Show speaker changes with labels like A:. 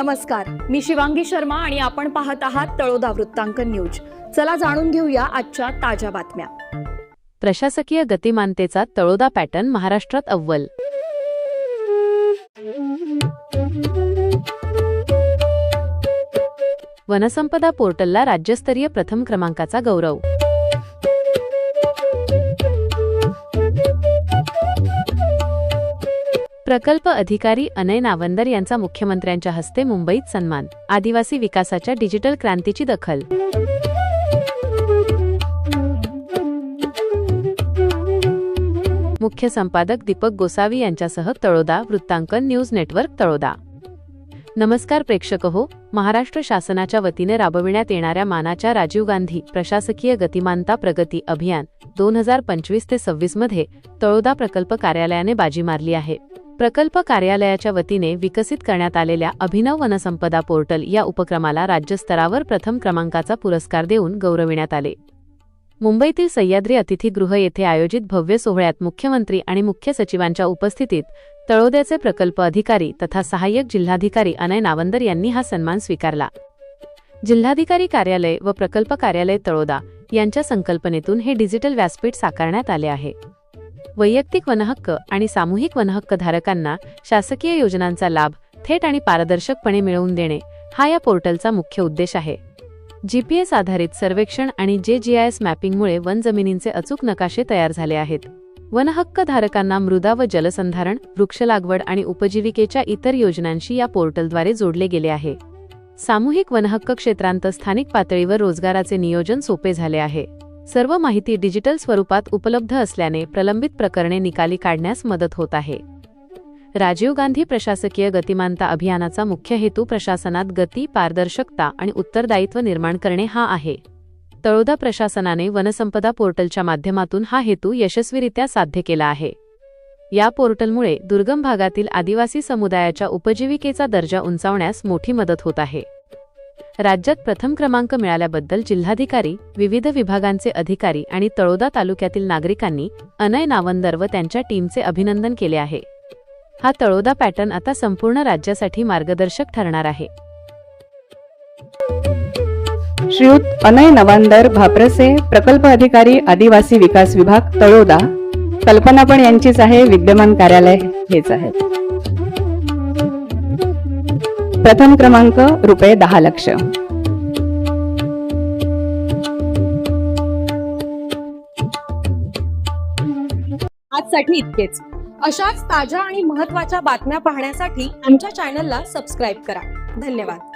A: नमस्कार, मी शिवांगी शर्मा आणि आपण पाहत आहात तळोदा वृत्तांकन न्यूज। चला जाणून घेऊया आजच्या ताज्या बातम्या।
B: प्रशासकीय गतिमानतेचा तळोदा पॅटर्न महाराष्ट्रात अव्वल। वनसंपदा पोर्टलला राज्यस्तरीय प्रथम क्रमांकाचा गौरव। प्रकल्प अधिकारी अनय नावंदर यांचा मुख्यमंत्र्यांच्या हस्ते मुंबईत सन्मान। आदिवासी विकासाच्या डिजिटल क्रांतीची दखल। मुख्य संपादक दीपक गोसावी यांच्यासह तळोदा वृत्तांकन न्यूज नेटवर्क तळोदा। नमस्कार प्रेक्षक हो, महाराष्ट्र शासनाच्या वतीने राबविण्यात येणाऱ्या मानाच्या राजीव गांधी प्रशासकीय गतिमानता प्रगती अभियान 2025 ते 26 मध्ये तळोदा प्रकल्प कार्यालयाने बाजी मारली आहे। प्रकल्प कार्यालयाच्या वतीने विकसित करण्यात आलेल्या अभिनव वनसंपदा पोर्टल या उपक्रमाला राज्यस्तरावर प्रथम क्रमांकाचा पुरस्कार देऊन गौरविण्यात आले। मुंबईतील सह्याद्री अतिथीगृह येथे आयोजित भव्य सोहळ्यात मुख्यमंत्री आणि मुख्य सचिवांच्या उपस्थितीत तळोद्याचे प्रकल्प अधिकारी तथा सहाय्यक जिल्हाधिकारी अनय नावंदर यांनी हा सन्मान स्वीकारला। जिल्हाधिकारी कार्यालय व प्रकल्प कार्यालय तळोदा यांच्या संकल्पनेतून हे डिजिटल व्यासपीठ साकारण्यात आले आहे। वैयक्तिक वनहक्क आणि सामूहिक वनहक्क धारकांना शासकीय योजनांचा लाभ थेट आणि पारदर्शकपणे मिळवून देणे हा या पोर्टलचा मुख्य उद्देश आहे। GPS आधारित सर्वेक्षण आणि GIS मॅपिंगमुळे वन जमिनींचे अचूक नकाशे तयार झाले आहेत। वनहक्क धारकांना मृदा व जलसंधारण, वृक्ष लागवड आणि उपजीविकेच्या इतर योजनांशी या पोर्टलद्वारे जोडले गेले आहे। सामूहिक वनहक्क क्षेत्रांत स्थानिक पातळीवर रोजगाराचे नियोजन सोपे झाले आहे। सर्व माहिती डिजिटल स्वरूपात उपलब्ध असल्याने प्रलंबित प्रकरणे निकाली काढण्यास मदत होत आहे। राजीव गांधी प्रशासकीय गतिमानता अभियानाचा मुख्य हेतू प्रशासनात गती, पारदर्शकता आणि उत्तरदायित्व निर्माण करणे हा आहे। तळोदा प्रशासनाने वनसंपदा पोर्टलच्या माध्यमातून हा हेतू यशस्वीरित्या साध्य केला आहे। या पोर्टलमुळे दुर्गम भागातील आदिवासी समुदायाच्या उपजीविकेचा दर्जा उंचावण्यास मोठी मदत होत आहे। राज्यात प्रथम क्रमांक मिळाल्याबद्दल जिल्हाधिकारी, विविध विभागांचे अधिकारी आणि तळोदा तालुक्यातील नागरिकांनी अनय नावंदर व त्यांच्या टीमचे अभिनंदन केले आहे। हा तळोदा पॅटर्न आता संपूर्ण राज्यासाठी मार्गदर्शक ठरणार आहे।
C: श्रीयुत अनय नावंदर भाप्रसे, प्रकल्प अधिकारी, आदिवासी विकास विभाग तळोदा। कल्पना पण यांचीच आहे, विद्यमान कार्यालय हेच आहे। प्रथम क्रमांक ₹10 लाख।
A: आजसाठी इतकेच। अशाच ताज्या आणि महत्त्वाच्या बातम्या पाहण्यासाठी आमच्या चॅनलला सबस्क्राइब करा। धन्यवाद।